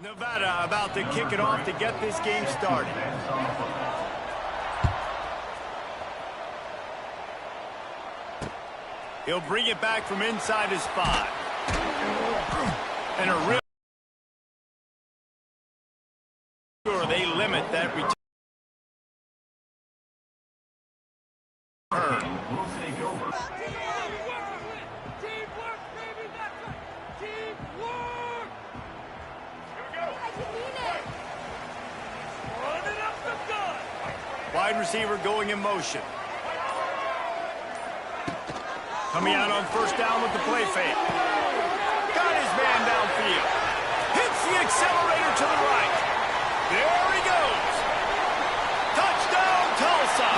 Nevada about to kick it off to get this game started. He'll bring it back from inside his 5. And a real sure they limit that return. Wide receiver going in motion. Coming out on first down with the play fake. Got his man downfield. Hits the accelerator to the right. There he goes. Touchdown, Tulsa.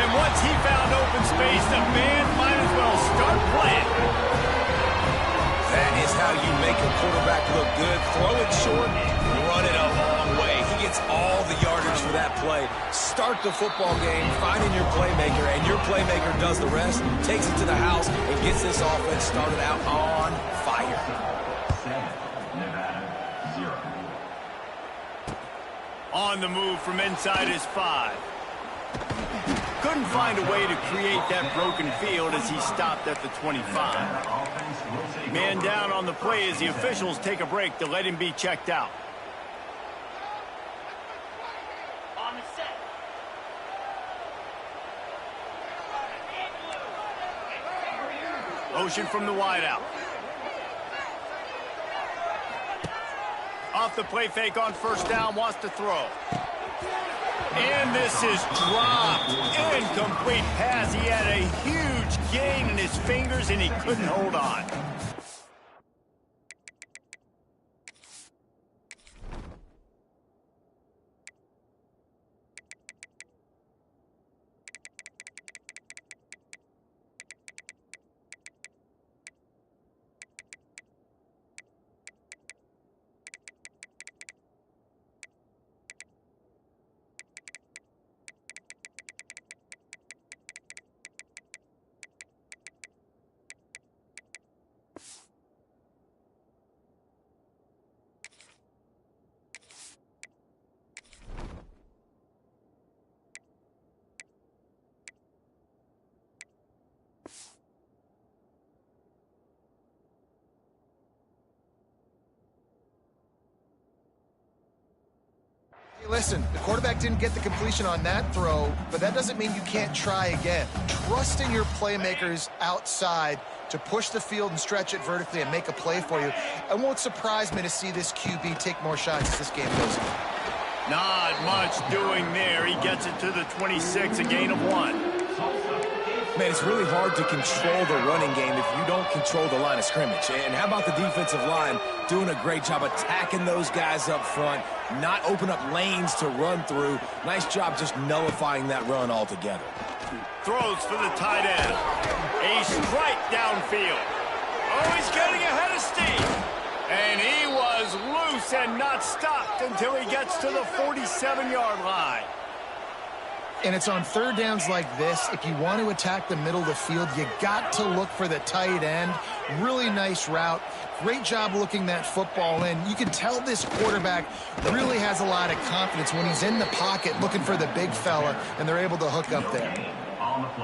And once he found open space, the band might as well start playing. That is how you make a quarterback look good. Throw it short, run it a long way. He gets all the yardage for that play. Start the football game, finding your playmaker, and your playmaker does the rest, takes it to the house, and gets this offense started out on fire. 7, Nevada, 0. On the move from inside his 5. Couldn't find a way to create that broken field as he stopped at the 25. Man down on the play as the officials take a break to let him be checked out. On the set. Motion from the wideout. Off the play fake on first down, wants to throw. And this is dropped. Incomplete pass. He had a huge gain in his fingers, and he couldn't hold on. Listen, the quarterback didn't get the completion on that throw, but that doesn't mean you can't try again. Trust in your playmakers outside to push the field and stretch it vertically and make a play for you. It won't surprise me to see this QB take more shots as this game goes on. Not much doing there. He gets it to the 26, a gain of 1. Man, it's really hard to control the running game if you don't control the line of scrimmage. And how about the defensive line doing a great job attacking those guys up front, not open up lanes to run through. Nice job just nullifying that run altogether. Throws for the tight end. A strike downfield. Oh, he's getting ahead of steam. And he was loose and not stopped until he gets to the 47-yard line. And it's on third downs like this, if you want to attack the middle of the field, you got to look for the tight end. Really nice route. Great job looking that football in. You can tell this quarterback really has a lot of confidence when he's in the pocket looking for the big fella, and they're able to hook up there.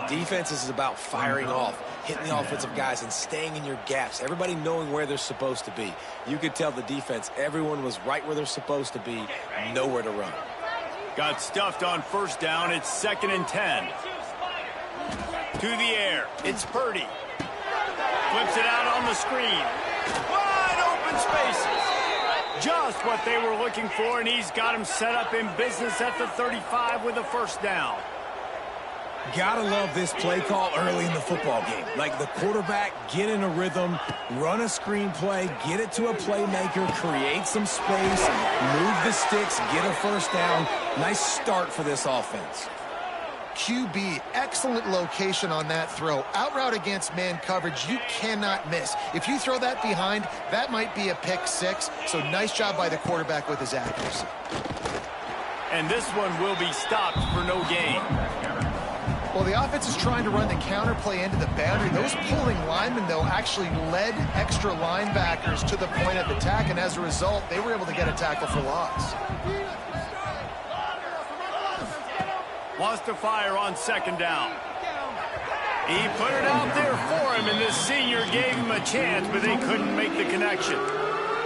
Defense is about firing off, hitting the offensive guys, and staying in your gaps. Everybody knowing where they're supposed to be. You could tell the defense, everyone was right where they're supposed to be, nowhere to run. Got stuffed on first down. It's 2nd and 10. To the air. It's Purdy. Flips it out on the screen. Wide open spaces. Just what they were looking for, and he's got him set up in business at the 35 with a first down. Gotta love this play call early in the football game. Like the quarterback, get in a rhythm, run a screen play, get it to a playmaker, create some space, move the sticks, get a first down. Nice start for this offense. QB, excellent location on that throw. Out route against man coverage, you cannot miss. If you throw that behind, that might be a pick 6. So nice job by the quarterback with his accuracy. And this one will be stopped for no gain. Well, the offense is trying to run the counterplay into the boundary. Those pulling linemen, though, actually led extra linebackers to the point of attack, and as a result, they were able to get a tackle for loss. Wants to fire on second down. He put it out there for him, and this senior gave him a chance, but they couldn't make the connection.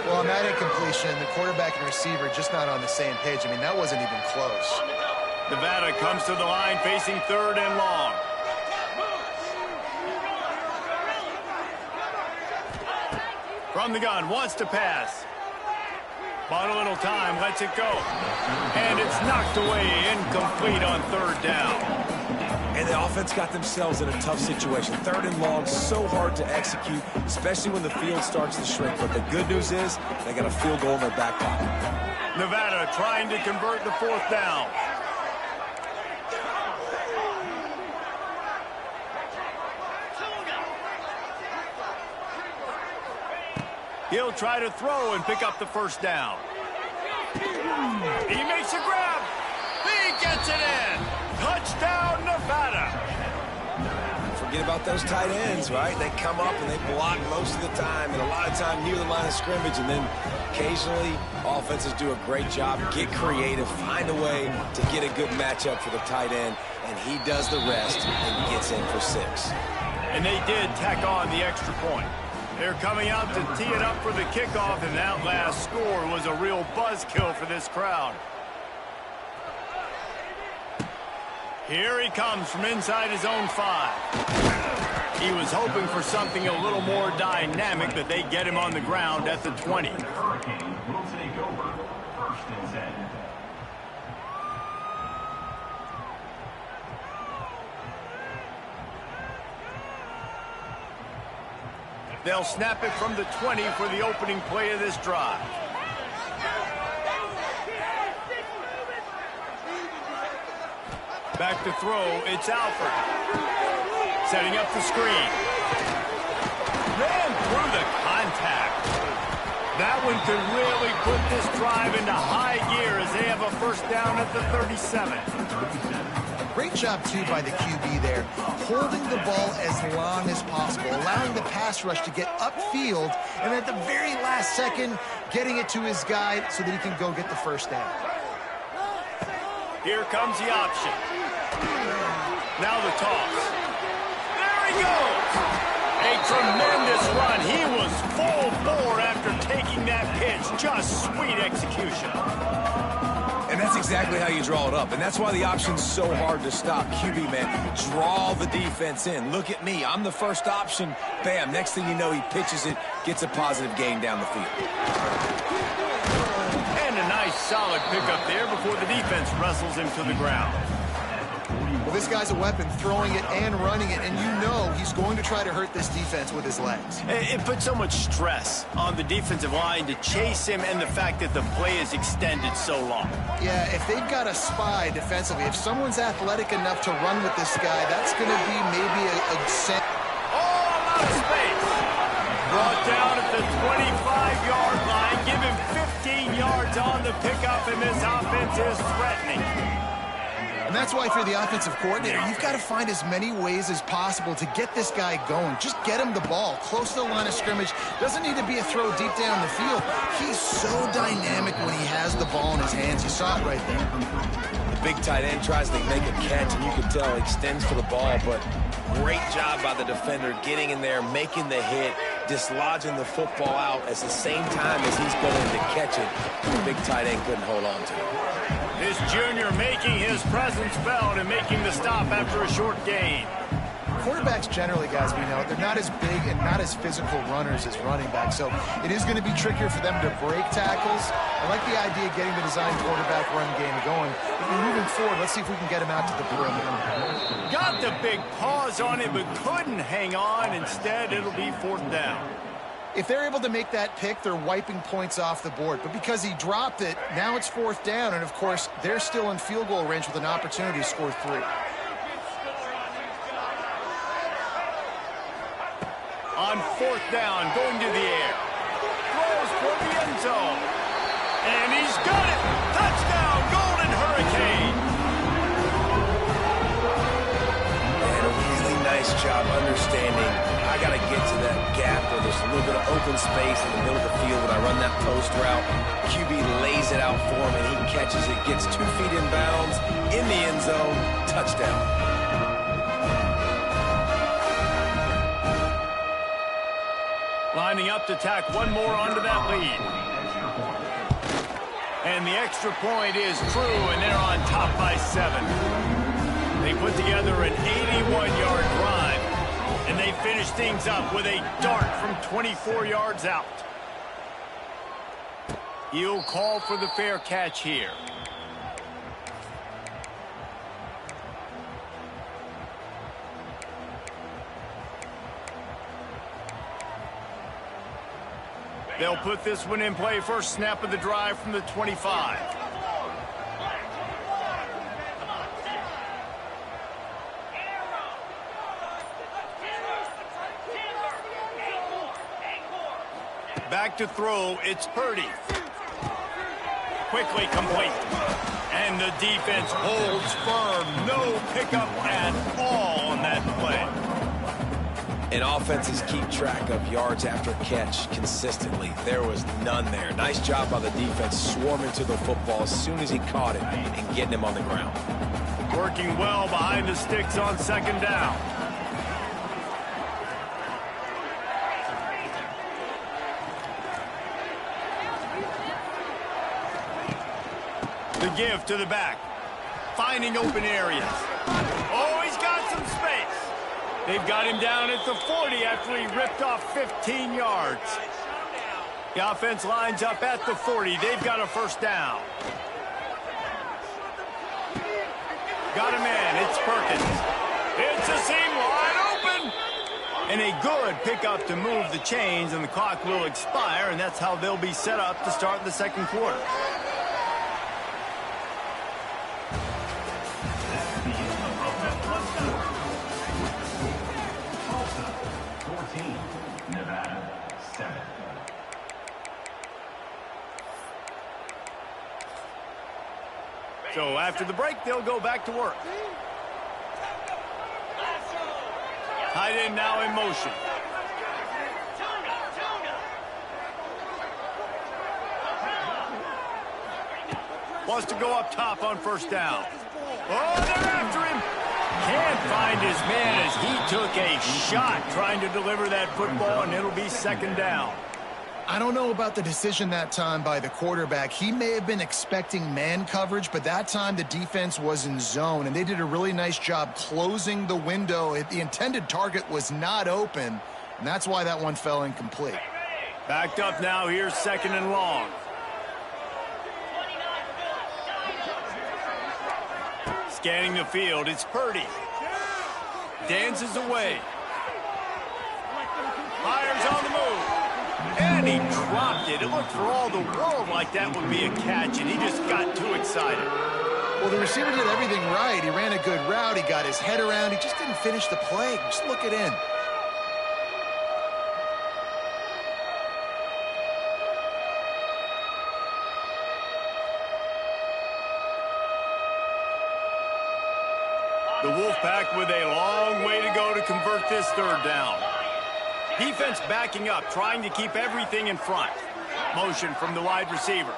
Well, on that incompletion, the quarterback and receiver just not on the same page. I mean, that wasn't even close. Nevada comes to the line facing third and long. From the gun, wants to pass. Bought a little time, lets it go. And it's knocked away, incomplete on third down. And the offense got themselves in a tough situation. Third and long, so hard to execute, especially when the field starts to shrink. But the good news is they got a field goal in their back pocket. Nevada trying to convert the fourth down. He'll try to throw and pick up the first down. He makes a grab. He gets it in. Touchdown, Nevada. Forget about those tight ends, right? They come up and they block most of the time, and a lot of time near the line of scrimmage, and then occasionally offenses do a great job, get creative, find a way to get a good matchup for the tight end, and he does the rest and gets in for 6. And they did tack on the extra point. They're coming out to tee it up for the kickoff, and that last score was a real buzzkill for this crowd. Here he comes from inside his own 5. He was hoping for something a little more dynamic, but they get him on the ground at the 20. Hurricane will take over. First and 10. They'll snap it from the 20 for the opening play of this drive. Back to throw, it's Alford. Setting up the screen. Ran through the contact. That one could really put this drive into high gear as they have a first down at the 37. Great job, too, by the QB there, holding the ball as long as possible, allowing the pass rush to get upfield, and at the very last second, getting it to his guy so that he can go get the first down. Here comes the option. Now the toss. There he goes! A tremendous run. He was full bore after taking that pitch. Just sweet execution. And that's exactly how you draw it up. And that's why the option's so hard to stop. QB, man, draw the defense in. Look at me. I'm the first option. Bam. Next thing you know, he pitches it, gets a positive gain down the field. And a nice solid pickup there before the defense wrestles him to the ground. Well, this guy's a weapon, throwing it and running it, and you know he's going to try to hurt this defense with his legs. It puts so much stress on the defensive line to chase him, and the fact that the play is extended so long. Yeah, if they've got a spy defensively, if someone's athletic enough to run with this guy, that's going to be maybe a set. Oh, a lot of space. Brought down at the 25-yard line. Give him 15 yards on the pickup, and this offense is threatening. And that's why, if you're the offensive coordinator, you've got to find as many ways as possible to get this guy going. Just get him the ball close to the line of scrimmage. Doesn't need to be a throw deep down the field. He's so dynamic when he has the ball in his hands. You saw it right there. The big tight end tries to make a catch, and you can tell he extends for the ball, but great job by the defender getting in there, making the hit, dislodging the football out at the same time as he's going to catch it. The big tight end couldn't hold on to it. This junior making his presence felt and making the stop after a short gain. Quarterbacks generally, guys, we know, they're not as big and not as physical runners as running backs, so it is going to be trickier for them to break tackles. I like the idea of getting the design quarterback run game going. If we're moving forward, let's see if we can get him out to the perimeter. Got the big pause on it, but couldn't hang on. Instead, it'll be fourth down. If they're able to make that pick, they're wiping points off the board. But because he dropped it, now it's fourth down. And, of course, they're still in field goal range with an opportunity to score 3. On fourth down, going to the air. Throws for the end zone. And he's got it. Touchdown, Golden Hurricane. nice job understanding I got to get to that gap where there's a little bit of open space in the middle of the field when I run that post route. QB lays it out for him, and he catches it, gets 2 feet in bounds, in the end zone, touchdown. Lining up to tack one more onto that lead. And the extra point is true, and they're on top by 7. They put together an 81-yard drive, and they finish things up with a dart from 24 yards out. He'll call for the fair catch here. They'll put this one in play. First snap of the drive from the 25. Back to throw, it's Purdy. Quickly complete. And the defense holds firm. No pickup at all on that play. And offenses keep track of yards after catch consistently. There was none there. Nice job by the defense swarming to the football as soon as he caught it and getting him on the ground. Working well behind the sticks on second down. The give to the back. Finding open areas. Oh, he's got some space. They've got him down at the 40 after he ripped off 15 yards. The offense lines up at the 40. They've got a first down. Got a man. It's Perkins. It's a seam wide open. And a good pickup to move the chains, and the clock will expire, and that's how they'll be set up to start the second quarter. Tulsa, 14. Nevada, 7. So after the break, they'll go back to work. Tight end now in motion. Wants to go up top on first down. Oh, they're after him. Can't find his man as he took a shot trying to deliver that football, and it'll be second down. I don't know about the decision that time by the quarterback. He may have been expecting man coverage, but that time the defense was in zone, and they did a really nice job closing the window. The intended target was not open, and that's why that one fell incomplete. Backed up now, here's second and long. Scanning the field, it's Purdy. Dances away. Fires on the move. And he dropped it. It looked for all the world like that would be a catch, and he just got too excited. Well, the receiver did everything right. He ran a good route. He got his head around. He just didn't finish the play. Just look it in. The Wolfpack with a long way to go to convert this third down. Defense backing up, trying to keep everything in front. Motion from the wide receiver.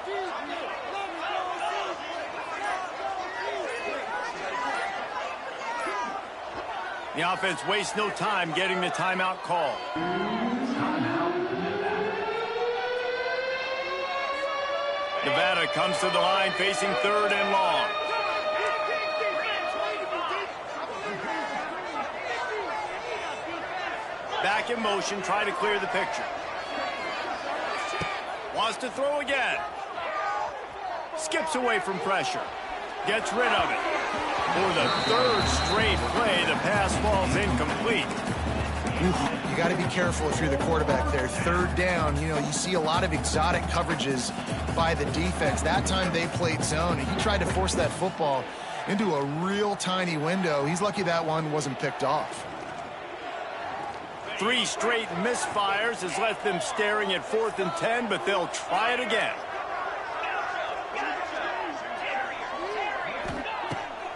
The offense wastes no time getting the timeout call. Nevada comes to the line facing third and long. Back in motion, try to clear the picture. Wants to throw again. Skips away from pressure. Gets rid of it. For the third straight play, the pass falls incomplete. You got to be careful if you're the quarterback there. Third down, you know, you see a lot of exotic coverages by the defense. That time they played zone, and he tried to force that football into a real tiny window. He's lucky that one wasn't picked off. 3 straight misfires has left them staring at 4th and 10, but they'll try it again.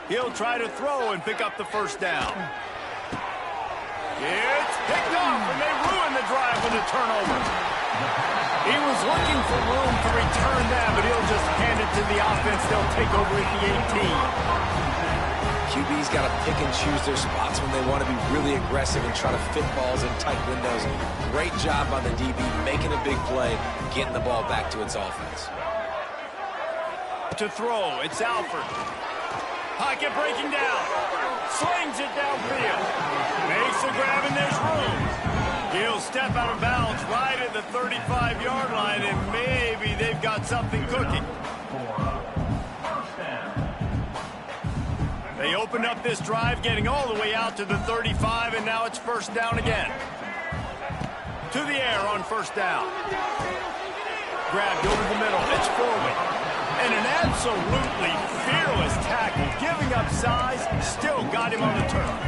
He'll try to throw and pick up the first down. It's picked off, and they ruin the drive with a turnover. He was looking for room to return that, but he'll just hand it to the offense. They'll take over at the 18. QB's got to pick and choose their spots when they want to be really aggressive and try to fit balls in tight windows. Great job by the DB making a big play, getting the ball back to its offense. To throw, it's Alford. Pocket breaking down. Slings it downfield. Makes the grab, and there's room. He'll step out of bounds right at the 35-yard line, and maybe they've got something cooking. They opened up this drive, getting all the way out to the 35, and now it's first down again. To the air on first down. Grabbed over the middle. It's forward. And an absolutely fearless tackle, giving up size, still got him on the turn.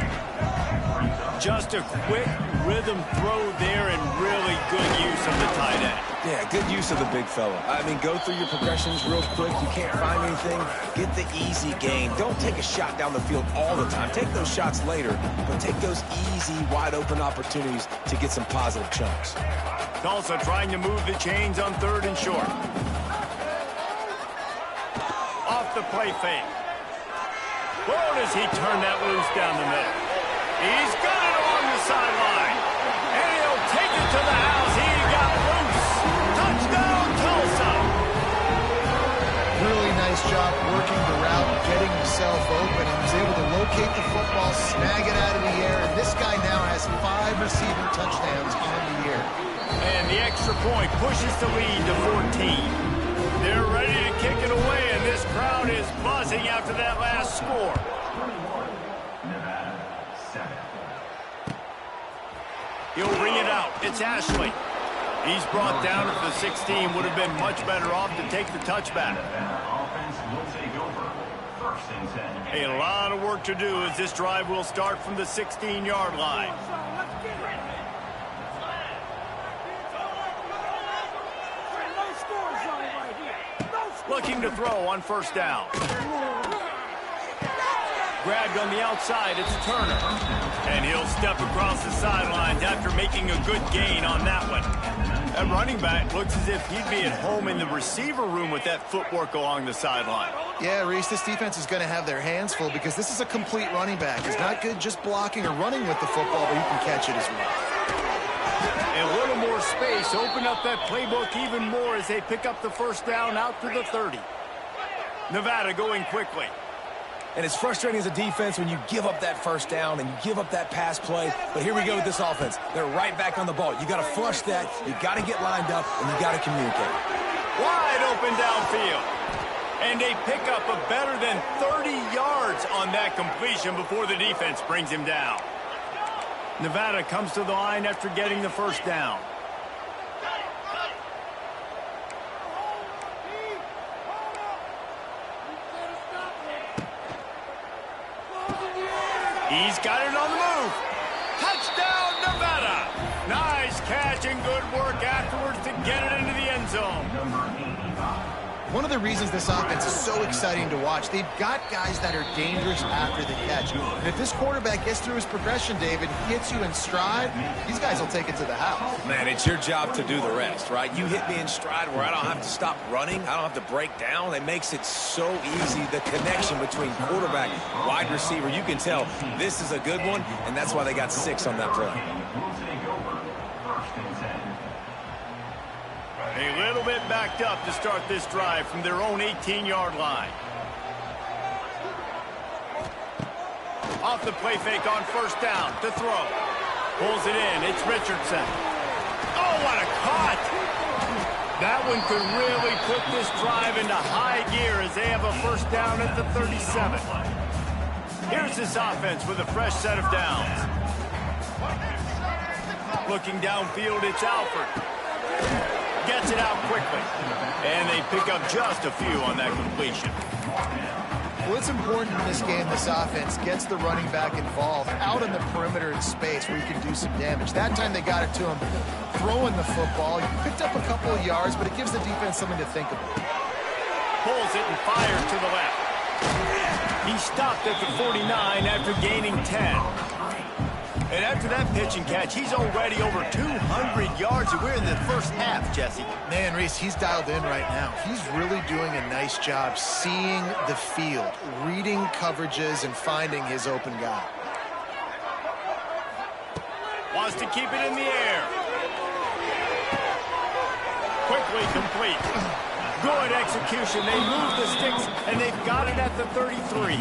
Just a quick rhythm throw there and really good use of the tight end. Yeah, good use of the big fella. I mean, go through your progressions real quick. You can't find anything. Get the easy gain. Don't take a shot down the field all the time. Take those shots later, but take those easy, wide-open opportunities to get some positive chunks. Tulsa trying to move the chains on third and short. Off the play fake. Whoa, does he turn that loose down the middle? He's got it along the sideline. And he'll take it to the house. He got loose. Touchdown, Tulsa. Really nice job working the route, getting himself open. He was able to locate the football, snag it out of the air, and this guy now has 5 receiving touchdowns on the year. And the extra point pushes the lead to 14. They're ready to kick it away, and this crowd is buzzing after that last score. He'll bring it out. It's Ashley. He's brought down at the 16. Would have been much better off to take the touchback. Offense will take over. First and 10. A lot of work to do as this drive will start from the 16-yard line. Looking to throw on first down. Grabbed on the outside, it's Turner. And he'll step across the sidelines after making a good gain on that one. That running back looks as if he'd be at home in the receiver room with that footwork along the sideline. Yeah, Reese, this defense is going to have their hands full because this is a complete running back. He's not good just blocking or running with the football, but he can catch it as well. A little more space, open up that playbook even more as they pick up the first down out to the 30. Nevada going quickly. And it's frustrating as a defense when you give up that first down and you give up that pass play. But here we go with this offense. They're right back on the ball. You got to flush that. You got to get lined up, and you got to communicate. Wide open downfield. And they pick up a better than 30 yards on that completion before the defense brings him down. Nevada comes to the line after getting the first down. He's got it on the move. Touchdown, Nevada. Nice catch and good work afterwards to get it into the end zone. One of the reasons this offense is so exciting to watch, they've got guys that are dangerous after the catch. And if this quarterback gets through his progression, David, hits you in stride, these guys will take it to the house. Man, it's your job to do the rest, right? You hit me in stride where I don't have to stop running. I don't have to break down. It makes it so easy, the connection between quarterback, wide receiver. You can tell this is a good one, and that's why they got 6 on that play. A little bit backed up to start this drive from their own 18-yard line. Off the play fake on first down to throw. Pulls it in. It's Richardson. Oh, what a cut! That one could really put this drive into high gear as they have a first down at the 37. Here's this offense with a fresh set of downs. Looking downfield, it's Alford. Gets it out quickly. And they pick up just a few on that completion. Well, it's important in this game, this offense gets the running back involved out on the perimeter in space where you can do some damage. That time they got it to him throwing the football. He picked up a couple of yards, but it gives the defense something to think about. Pulls it and fires to the left. He stopped at the 49 after gaining 10. And after that pitch and catch, he's already over 200 yards, and we're in the first half, Jesse. Man, Reese, he's dialed in right now. He's really doing a nice job seeing the field, reading coverages, and finding his open guy. Wants to keep it in the air. Quickly complete. Good execution. They move the sticks, and they've got it at the 33.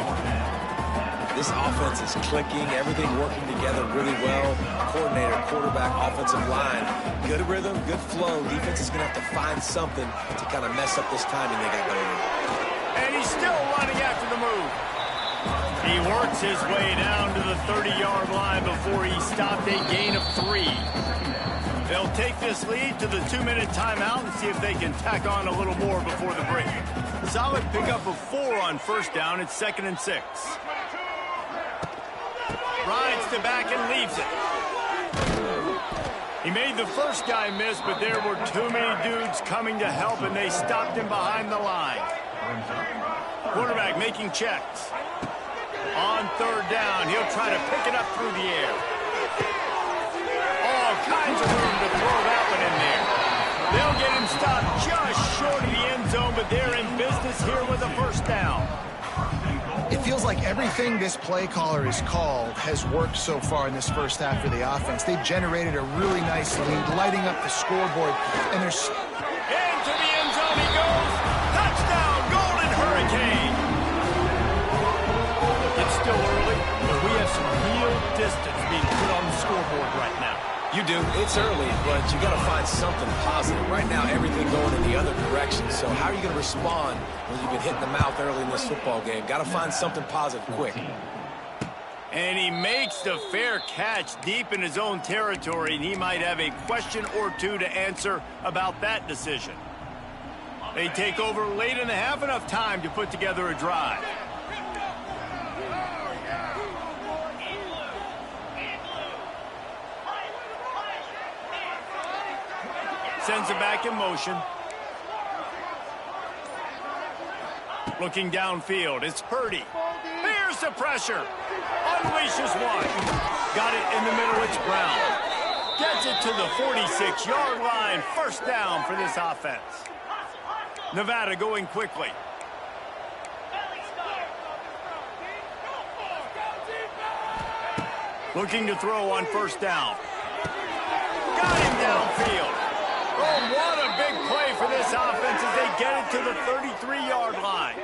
This offense is clicking, everything working together really well. Coordinator, quarterback, offensive line. Good rhythm, good flow. Defense is going to have to find something to kind of mess up this timing they got going on. And he's still running after the move. He works his way down to the 30-yard line before he stopped a gain of 3. They'll take this lead to the 2-minute timeout and see if they can tack on a little more before the break. Solid pickup of 4 on first down. It's 2nd and 6. Rides to back and leaves it. He made the first guy miss, but there were too many dudes coming to help, and they stopped him behind the line. Quarterback making checks. On 3rd down, he'll try to pick it up through the air. All kinds of room to throw that one in there. They'll get him stopped just short of the end zone, but they're in business here with a first down. It feels like everything this play caller has called has worked so far in this first half for the offense. They've generated a really nice lead, lighting up the scoreboard, and there's... Into the end zone he goes. Touchdown, Golden Hurricane. It's still early, but we have some real distance being put on the scoreboard right now. You do. It's early, but you got to find something positive. Right now, everything going in the other direction. So how are you going to respond when you've been hit in the mouth early in this football game? Got to find something positive quick. And he makes the fair catch deep in his own territory, and he might have a question or two to answer about that decision. They take over late in the half, enough time to put together a drive. Sends it back in motion. Looking downfield, it's Purdy. Here's the pressure. Unleashes one. Got it in the middle, it's Brown. Gets it to the 46-yard line. First down for this offense. Nevada going quickly. Looking to throw on first down. Got him downfield. Oh, what a big play for this offense as they get it to the 33-yard line.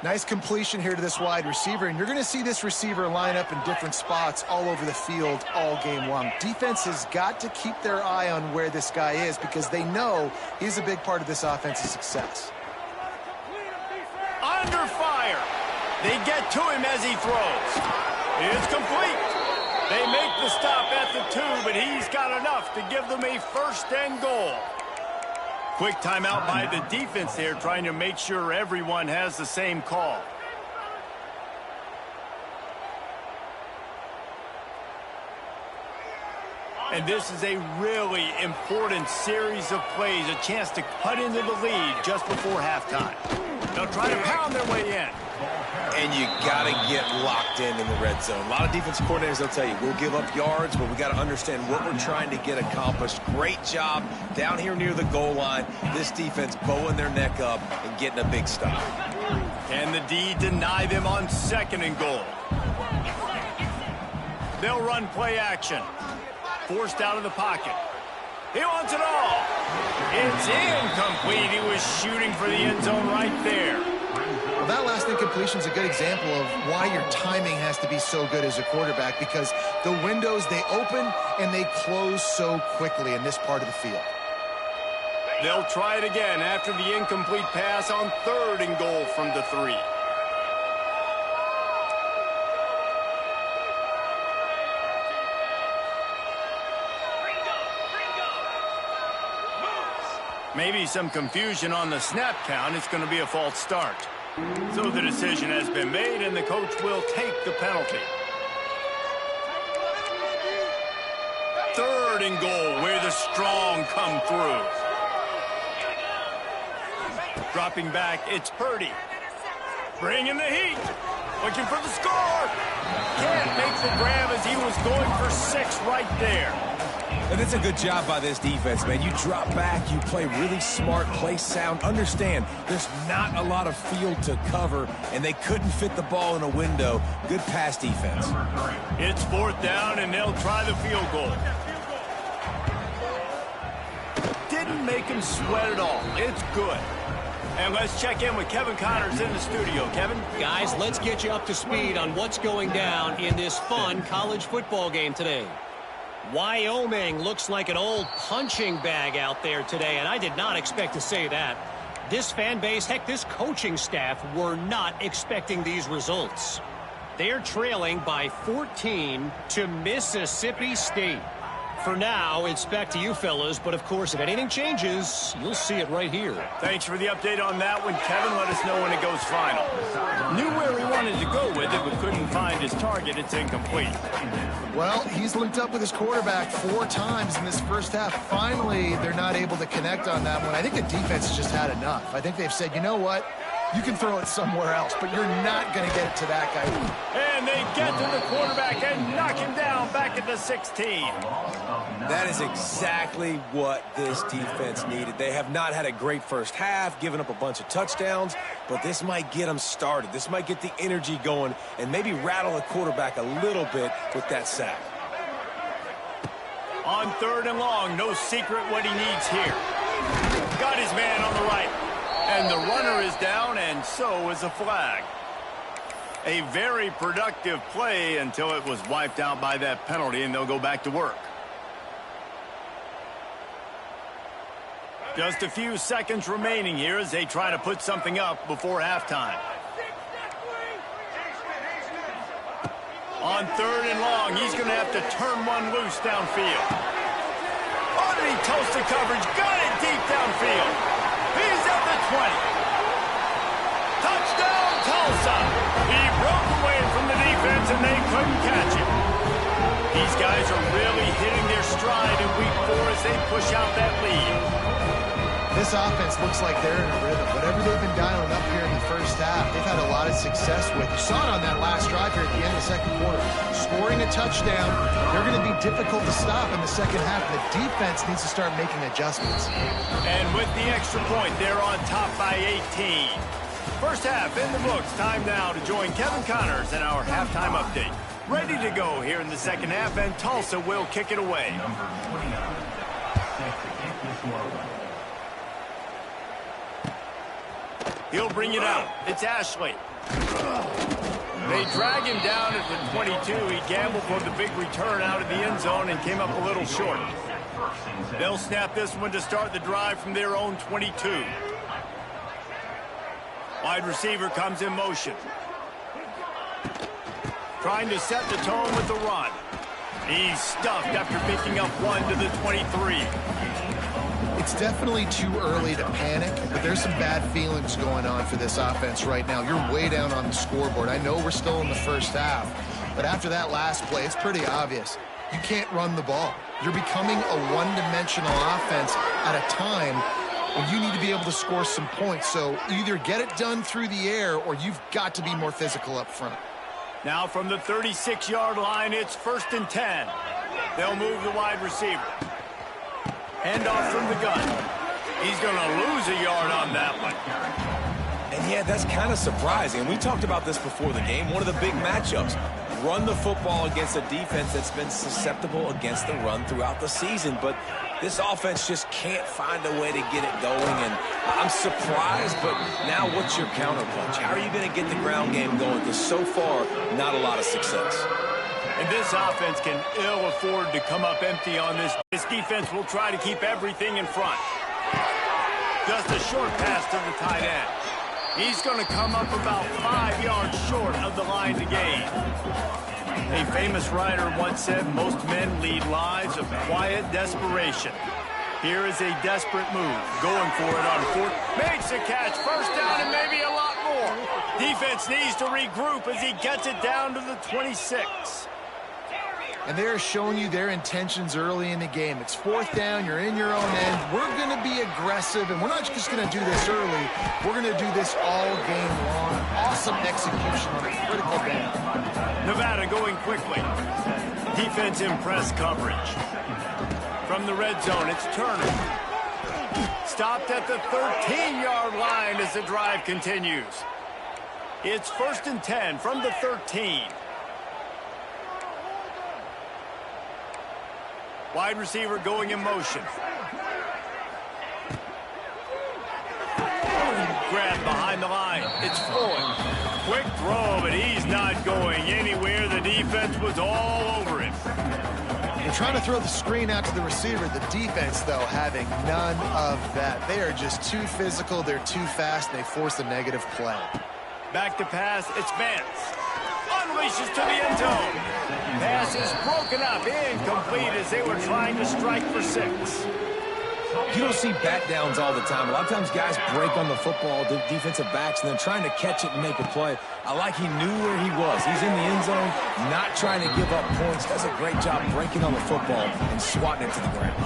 Nice completion here to this wide receiver, and you're going to see this receiver line up in different spots all over the field all game long. Defense has got to keep their eye on where this guy is because they know he's a big part of this offense's success. Under fire. They get to him as he throws. It's complete. They make the stop at the 2, but he's got enough to give them a 1st and goal. Quick timeout by the defense there, trying to make sure everyone has the same call. And this is a really important series of plays, a chance to cut into the lead just before halftime. They'll try to pound their way in. And you got to get locked in the red zone. A lot of defense coordinators, they'll tell you, we'll give up yards, but we got to understand what we're trying to get accomplished. Great job down here near the goal line. This defense bowing their neck up and getting a big stop. Can the D deny them on 2nd and goal? They'll run play action. Forced out of the pocket. He wants it all. It's incomplete. He was shooting for the end zone right there. Well, that last incompletion is a good example of why your timing has to be so good as a quarterback, because the windows, they open and they close so quickly in this part of the field. They'll try it again after the incomplete pass on 3rd and goal from the 3. Maybe some confusion on the snap count. It's going to be a false start. So the decision has been made, and the coach will take the penalty. 3rd and goal, where the strong come through. Dropping back, it's Purdy. Bringing the heat. Looking for the score. Can't make the grab as he was going for 6 right there. And it's a good job by this defense, man. You drop back, you play really smart, play sound. Understand, there's not a lot of field to cover, and they couldn't fit the ball in a window. Good pass defense. It's 4th down, and they'll try the field goal. Didn't make him sweat at all. It's good. And let's check in with Kevin Connors in the studio. Kevin? Guys, let's get you up to speed on what's going down in this fun college football game today. Wyoming looks like an old punching bag out there today, and I did not expect to say that. This fan base, heck, this coaching staff were not expecting these results. They're trailing by 14 to Mississippi State. For now, it's back to you fellas, but of course, if anything changes, you'll see it right here. Thanks for the update on that one, Kevin. Let us know when it goes final. Knew where he wanted to go with it, but couldn't find his target. It's incomplete. Well, he's linked up with his quarterback 4 times in this first half. Finally, they're not able to connect on that one. I think the defense has just had enough. I think they've said, you know what? You can throw it somewhere else, but you're not going to get it to that guy. And they get to the quarterback and knock him down back at the 16. That is exactly what this defense needed. They have not had a great first half, given up a bunch of touchdowns, but this might get them started. This might get the energy going and maybe rattle the quarterback a little bit with that sack. On 3rd and long, no secret what he needs here. Got his man on the right. And the runner is down, and so is a flag. A very productive play until it was wiped out by that penalty, and they'll go back to work. Just a few seconds remaining here as they try to put something up before halftime. On 3rd and long, he's going to have to turn one loose downfield. Underneath Tulsa coverage, got it deep downfield. He's at the 20. Touchdown, Tulsa. He broke away from the defense, and they couldn't catch him. These guys are really hitting their stride in week 4 as they push out that lead. This offense looks like they're in a rhythm. Whatever they've been dialing up here in the first half, they've had a lot of success with. You saw it on that last drive here at the end of the second quarter. Scoring a touchdown, they're going to be difficult to stop in the second half. The defense needs to start making adjustments. And with the extra point, they're on top by 18. First half in the books. Time now to join Kevin Connors in our halftime update. Ready to go here in the second half, and Tulsa will kick it away. Number 29, set to kick this one. He'll bring it out. It's Ashley. They drag him down at the 22. He gambled for the big return out of the end zone and came up a little short. They'll snap this one to start the drive from their own 22. Wide receiver comes in motion. Trying to set the tone with the run. He's stuffed after picking up 1 to the 23. It's definitely too early to panic, but there's some bad feelings going on for this offense right now. You're way down on the scoreboard. I know we're still in the first half, but after that last play, it's pretty obvious. You can't run the ball. You're becoming a one-dimensional offense at a time when you need to be able to score some points. So either get it done through the air or you've got to be more physical up front. Now from the 36-yard line, it's 1st and 10. They'll move the wide receiver. Handoff from the gun. He's going to lose a yard on that one. And yeah, that's kind of surprising. We talked about this before the game. One of the big matchups. Run the football against a defense that's been susceptible against the run throughout the season. But this offense just can't find a way to get it going. And I'm surprised, but now what's your counterpunch? How are you going to get the ground game going? Because so far, not a lot of success. And this offense can ill afford to come up empty on this. This defense will try to keep everything in front. Just a short pass to the tight end. He's going to come up about 5 yards short of the line to gain. A famous writer once said, most men lead lives of quiet desperation. Here is a desperate move. Going for it on 4th. Makes a catch. First down and maybe a lot more. Defense needs to regroup as he gets it down to the 26. And they're showing you their intentions early in the game. It's 4th down. You're in your own end. We're going to be aggressive, and we're not just going to do this early. We're going to do this all game long. Awesome execution on a critical down. Nevada going quickly. Defense in press coverage. From the red zone, it's Turner. Stopped at the 13-yard line as the drive continues. It's 1st and 10 from the 13. Wide receiver going in motion. Grab behind the line. It's Floyd. Quick throw, but he's not going anywhere. The defense was all over him. They're trying to throw the screen out to the receiver. The defense, though, having none of that. They are just too physical. They're too fast. They force a negative play. Back to pass. It's Vance. Unleashes to the end zone. Pass is broken up, incomplete as they were trying to strike for 6. You don't see bat downs all the time. A lot of times guys break on the football, the defensive backs, and then trying to catch it and make a play. I like he knew where he was. He's in the end zone, not trying to give up points. Does a great job breaking on the football and swatting it to the ground.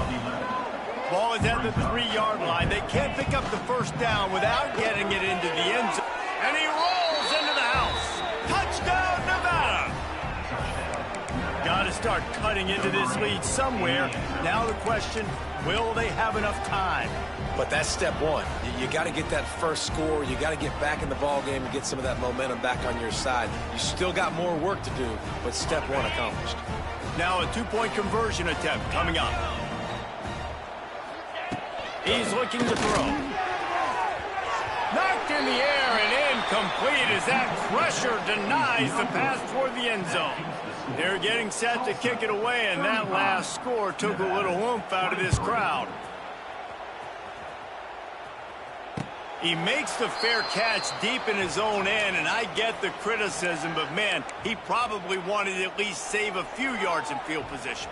Ball is at the 3-yard line. They can't pick up the 1st down without getting it into the end zone. And he rolls into the house. Touchdown, Nevada! Got to start cutting into this lead somewhere. Now the question, will they have enough time? But that's step one. You got to get that first score. You got to get back in the ball game and get some of that momentum back on your side. You still got more work to do, but step one accomplished. Now a 2-point conversion attempt coming up. He's looking to throw. Knocked in the air and incomplete as that pressure denies the pass toward the end zone. They're getting set to kick it away, and that last score took a little oomph out of this crowd. He makes the fair catch deep in his own end, and I get the criticism, but man, he probably wanted to at least save a few yards in field position.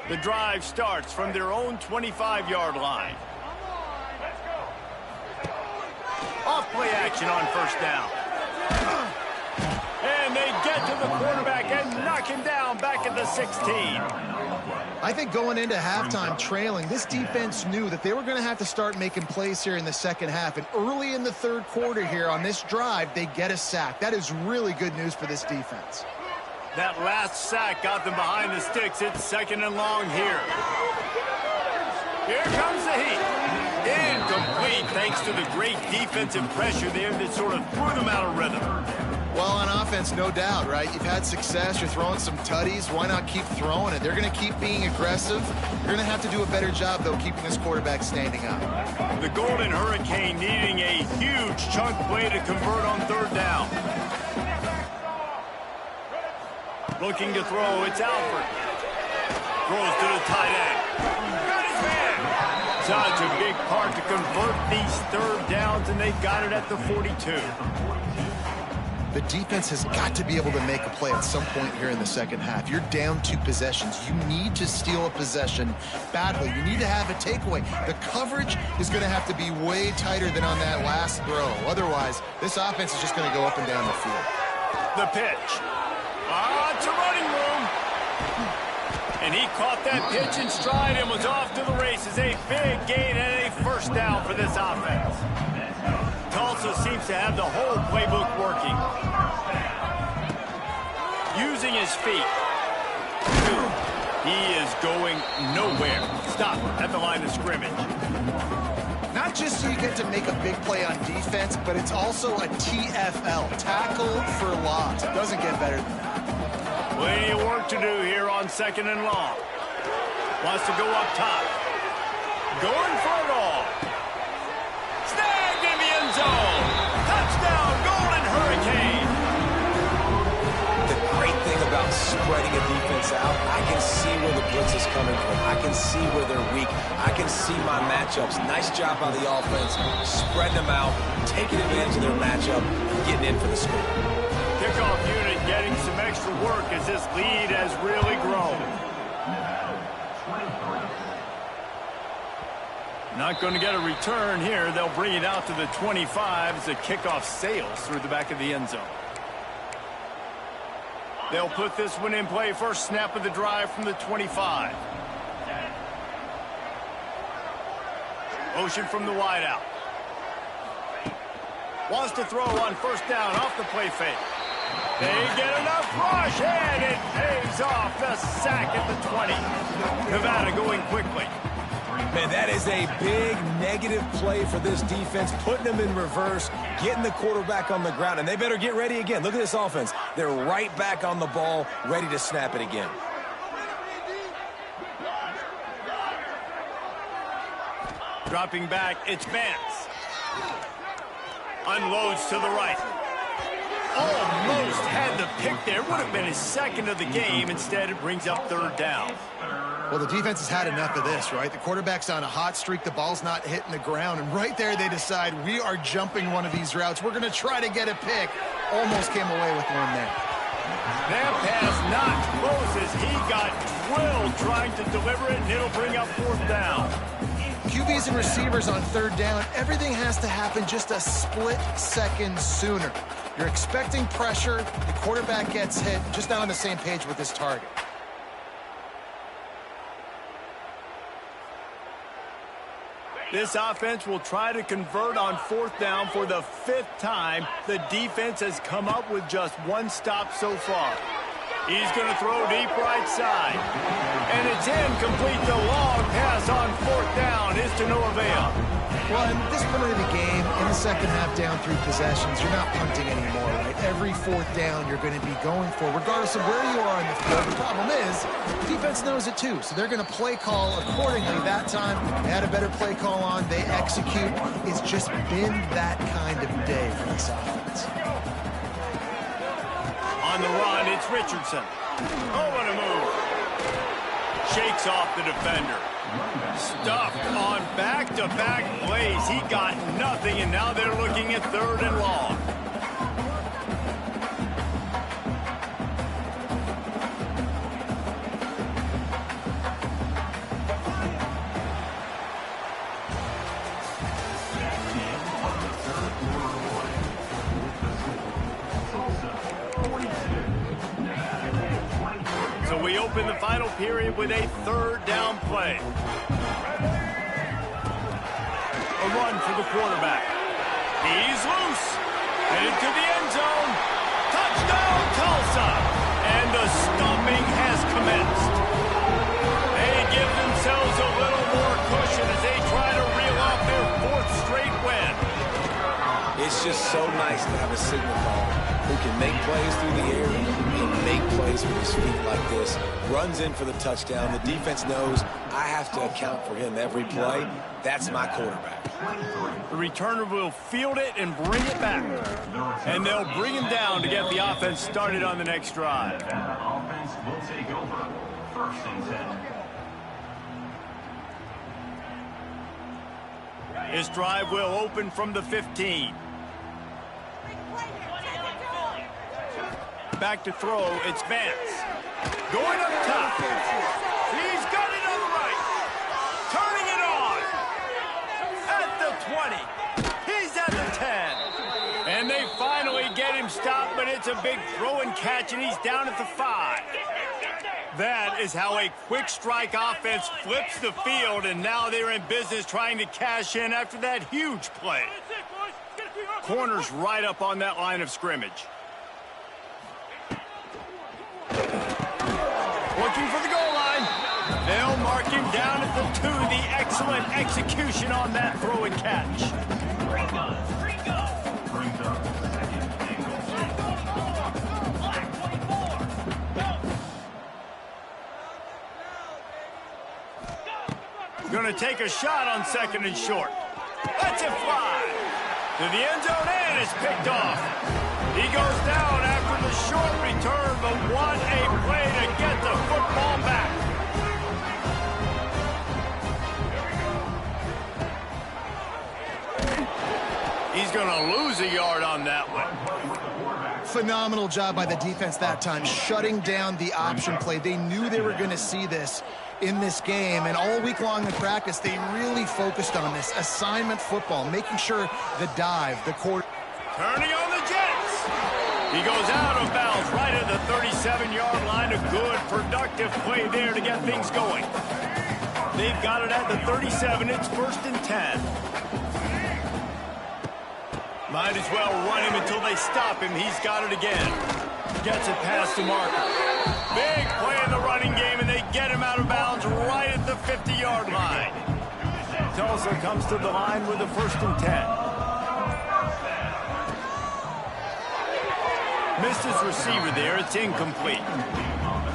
The drive starts from their own 25-yard line. Off play action on 1st down. And they get to the quarterback and knock him down back at the 16. I think going into halftime trailing, this defense knew that they were going to have to start making plays here in the second half. And early in the 3rd quarter here on this drive, they get a sack. That is really good news for this defense. That last sack got them behind the sticks. It's 2nd and long here. Here comes the heat. Incomplete thanks to the great defensive pressure there that sort of threw them out of rhythm. Well, on offense, no doubt, right? You've had success. You're throwing some tutties. Why not keep throwing it? They're going to keep being aggressive. You're going to have to do a better job, though, keeping this quarterback standing up. The Golden Hurricane needing a huge chunk play to convert on 3rd down. Looking to throw, it's Alford. Throws to the tight end. Got his man. Such a big part to convert these 3rd downs, and they've got it at the 42. The defense has got to be able to make a play at some point here in the second half. You're down 2 possessions. You need to steal a possession badly. You need to have a takeaway. The coverage is going to have to be way tighter than on that last throw. Otherwise, this offense is just going to go up and down the field. The pitch. It's a running room. And he caught that pitch in stride and was off to the races. A big gain and a 1st down for this offense. Tulsa seems to have the whole playbook working. Using his feet. He is going nowhere. Stop at the line of scrimmage. Not just so you get to make a big play on defense, but it's also a TFL, tackle for loss. It doesn't get better than that. Plenty of work to do here on 2nd and long. Wants to go up top. Going for it all. Snagged in the end zone. Touchdown, Golden Hurricane. The great thing about spreading a defense out, I can see where the blitz is coming from. I can see where they're weak. I can see my matchups. Nice job by the offense, spreading them out, taking advantage of their matchup, and getting in for the score. Kickoff unit getting some extra work as this lead has really grown. Not going to get a return here. They'll bring it out to the 25 as the kickoff sails through the back of the end zone. They'll put this one in play. First snap of the drive from the 25. Motion from the wideout. Wants to throw on first down off the play fake. They get enough rush, and it pays off. The sack at the 20. Nevada going quickly. Man, that is a big negative play for this defense, putting them in reverse, getting the quarterback on the ground, and they better get ready again. Look at this offense. They're right back on the ball, ready to snap it again. Dropping back, it's Vance. Unloads to the right. Almost had the pick there. Would have been his second of the game. Instead, it brings up third down. Well, the defense has had enough of this, right? The quarterback's on a hot streak. The ball's not hitting the ground. And right there, they decide we are jumping one of these routes. We're going to try to get a pick. Almost came away with one there. That pass not close as he got drilled trying to deliver it, and it'll bring up fourth down. QBs and receivers on third down, everything has to happen just a split second sooner. You're expecting pressure, the quarterback gets hit, just not on the same page with his target. This offense will try to convert on fourth down for the fifth time. The defense has come up with just one stop so far. He's going to throw deep right side. And it's incomplete. The long pass on fourth down is to no avail. Well, in this point of the game, in the second half down 3 possessions, you're not punting anymore, right? Every fourth down you're going to be going for, regardless of where you are on the field. The problem is, the defense knows it too, so they're going to play call accordingly. That time, they had a better play call on. They execute. It's just been that kind of day for this offense. On the run, it's Richardson. Oh, what a move. Shakes off the defender. Stuffed on back-to-back plays. He got nothing, and now they're looking at third and long. So we open the final period with a third down play. A run for the quarterback. He's loose. Headed to the end zone. Touchdown, Tulsa. And the stomping has commenced. They give themselves a little more cushion as they try to reel off their fourth straight win. It's just so nice to have a signal call who can make plays through the air and make plays with his feet like this. Runs in for the touchdown. The defense knows I have to account for him every play. That's my quarterback. The returner will field it and bring it back. And they'll bring him down to get the offense started on the next drive. That offense will take over. First and 10. This drive will open from the 15. Back to throw, it's Vance. Going up top. He's got it on the right. Turning it on. At the 20. He's at the 10. And they finally get him stopped, but it's a big throw and catch, and he's down at the 5. That is how a quick strike offense flips the field, and now they're in business trying to cash in after that huge play. Corners right up on that line of scrimmage. Looking for the goal line. They'll mark him down at the 2. The excellent execution on that throw and catch. Going to take a shot on second and short. Lets it fly. To the end zone, and it's picked off. He goes down after the short return, but what a play to get the football back. He's going to lose a yard on that one. Phenomenal job by the defense that time, shutting down the option play. They knew they were going to see this in this game, and all week long in practice, they really focused on this assignment football, making sure the dive, the quarter. Turning on the Jets. He goes out of bounds right at the 37-yard line. A good, productive play there to get things going. They've got it at the 37. It's 1st and 10. Might as well run him until they stop him. He's got it again. Gets it past the marker. Big play in the running game, and they get him out of bounds right at the 50-yard line. Tulsa comes to the line with a 1st and 10. Missed his receiver there. It's incomplete.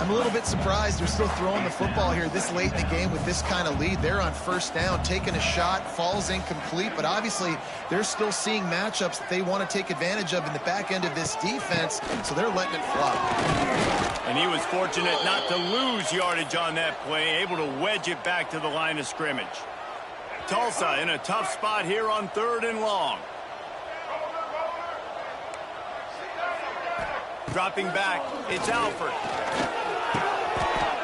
I'm a little bit surprised they're still throwing the football here this late in the game with this kind of lead. They're on 1st down, taking a shot, falls incomplete, but obviously they're still seeing matchups that they want to take advantage of in the back end of this defense, so they're letting it fly. And he was fortunate not to lose yardage on that play, able to wedge it back to the line of scrimmage. Tulsa in a tough spot here on 3rd and long. Dropping back, it's Alford.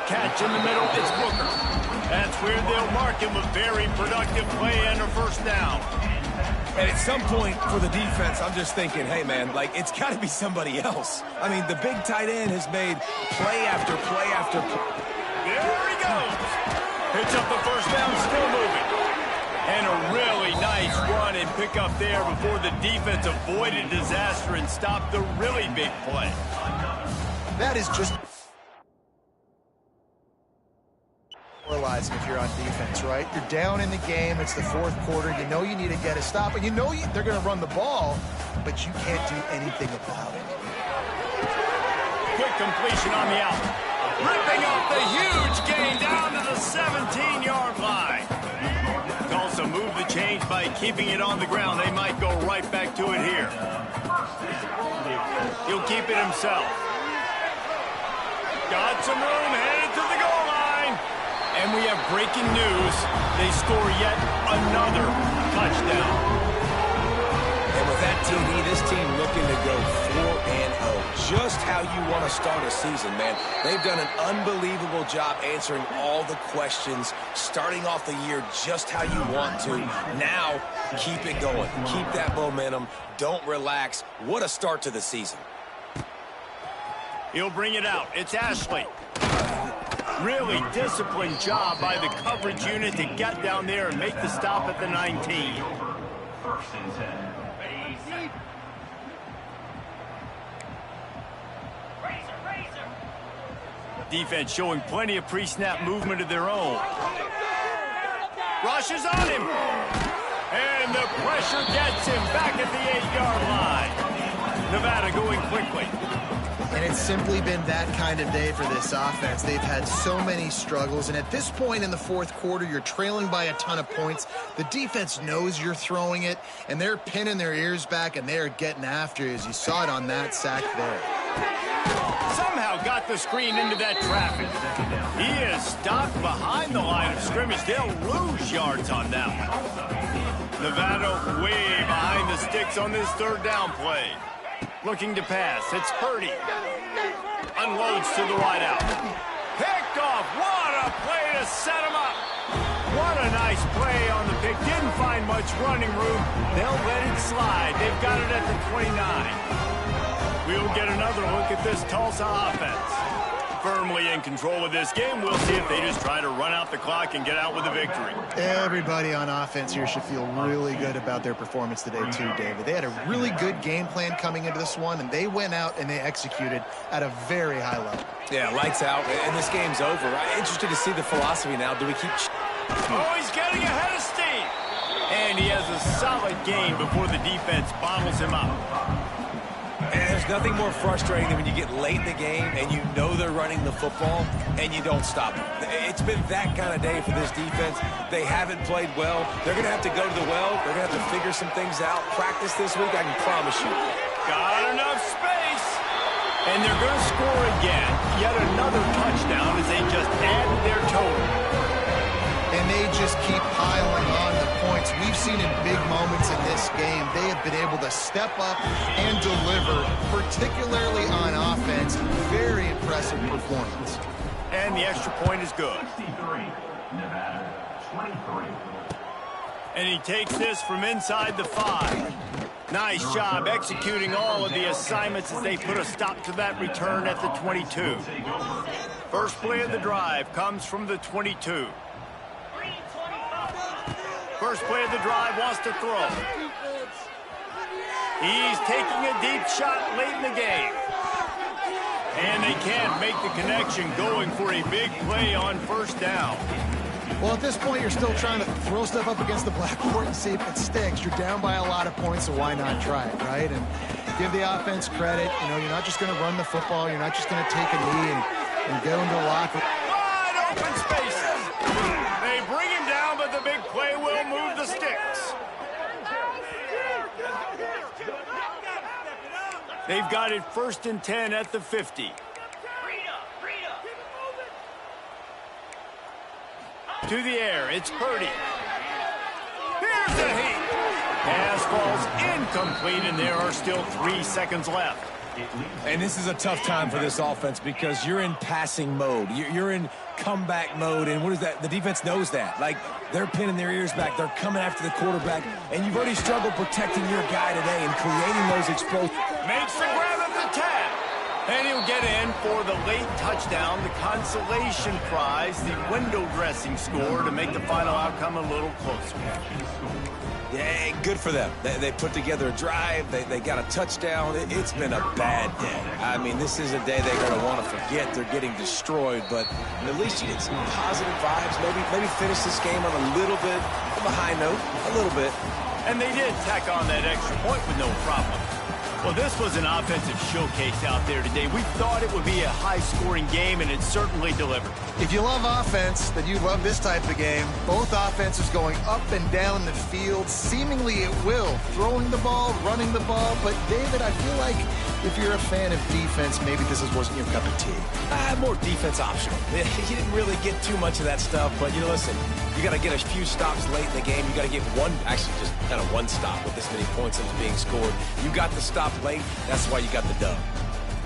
Catch in the middle, it's Booker. That's where they'll mark him. A very productive play and a 1st down. And at some point for the defense, I'm just thinking, hey, man, like, it's got to be somebody else. I mean, the big tight end has made play after play after play. There he goes. Picks up the 1st down, still moving. And a really nice run and pick up there before the defense avoided disaster and stopped the really big play. That is just demoralizing if you're on defense, right? You're down in the game. It's the 4th quarter. You know you need to get a stop, and you know they're going to run the ball, but you can't do anything about it. Quick completion on the out. Ripping off the huge gain down to the 17-yard line. Tulsa moved the change by keeping it on the ground. They might go right back to it here. He'll keep it himself. Got some room, headed to the goal line. And we have breaking news. They score yet another touchdown. And with that TD, this team looking to go 4-0. Just how you want to start a season, man. They've done an unbelievable job answering all the questions, starting off the year just how you want to. Now, keep it going. Keep that momentum. Don't relax. What a start to the season. He'll bring it out. It's Ashley. Really disciplined job by the coverage unit to get down there and make the stop at the 19. 1st and 10. Defense showing plenty of pre-snap movement of their own. Rushes on him. And the pressure gets him back at the 8-yard line. Nevada going quickly. And it's simply been that kind of day for this offense. They've had so many struggles, and at this point in the 4th quarter, you're trailing by a ton of points. The defense knows you're throwing it, and they're pinning their ears back, and they're getting after you, as you saw it on that sack there. Somehow got the screen into that traffic. He is stopped behind the line of scrimmage. They'll lose yards on that one. Nevada way behind the sticks on this 3rd down play. Looking to pass. It's Purdy. Unloads to the wide out. Picked off. What a play to set him up. What a nice play on the pick. Didn't find much running room. They'll let it slide. They've got it at the 29. We'll get another look at this Tulsa offense. Firmly in control of this game. We'll see if they just try to run out the clock and get out with a victory. Everybody on offense here should feel really good about their performance today too, David. They had a really good game plan coming into this one, and they went out and they executed at a very high level. Yeah, lights out, and this game's over. I'm interested to see the philosophy now. Do we keep... Oh, he's getting ahead of steam. And he has a solid gain before the defense bottles him up. And there's nothing more frustrating than when you get late in the game and you know they're running the football and you don't stop them. It's been that kind of day for this defense. They haven't played well. They're going to have to go to the well. They're going to have to figure some things out. Practice this week, I can promise you. Got enough space. And they're going to score again. Yet another touchdown as they just added their total. And and they just keep piling on the points. We've seen in big moments in this game, they have been able to step up and deliver, particularly on offense. Very impressive performance. And the extra point is good. 63, Nevada, 23. And he takes this from inside the 5. Nice job executing all of the assignments as they put a stop to that return at the 22. First play of the drive comes from the 22. First play of the drive wants to throw. He's taking a deep shot late in the game. And they can't make the connection, going for a big play on first down. Well, at this point, you're still trying to throw stuff up against the blackboard and see if it sticks. You're down by a lot of points, so why not try it, right? And give the offense credit. You know, you're not just going to run the football. You're not just going to take a knee and go into the locker. Wide open spaces. They bring him down, but the big play will move the sticks. They've got it 1st and 10 at the 50. To the air, it's Purdy. Here's the heat. Pass falls incomplete, and there are still 3 seconds left. And this is a tough time for this offense because you're in passing mode. You're in comeback mode, and what is that? The defense knows that. Like, they're pinning their ears back. They're coming after the quarterback, and you've already struggled protecting your guy today and creating those explosive. Makes the grab at the 10. And he'll get in for the late touchdown, the consolation prize, the window dressing score to make the final outcome a little closer. Yeah, good for them. They put together a drive. They got a touchdown. It's been a bad day. I mean, this is a day they're going to want to forget. They're getting destroyed, but at least you get some positive vibes. Maybe finish this game on a little bit of a high note, a little bit. And they did tack on that extra point with no problem. Well, this was an offensive showcase out there today. We thought it would be a high-scoring game, and it certainly delivered. If you love offense, then you love this type of game. Both offenses going up and down the field, seemingly at will. Throwing the ball, running the ball. But, David, I feel like if you're a fan of defense, maybe this wasn't your cup of tea. More defense optional. You didn't really get too much of that stuff, but, you know, listen, you got to get a few stops late in the game. You got to get just kind of one stop with this many points that was being scored. You got the stop late. That's why you got the dub.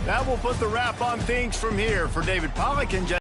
That will put the wrap on things from here. For David Pollack and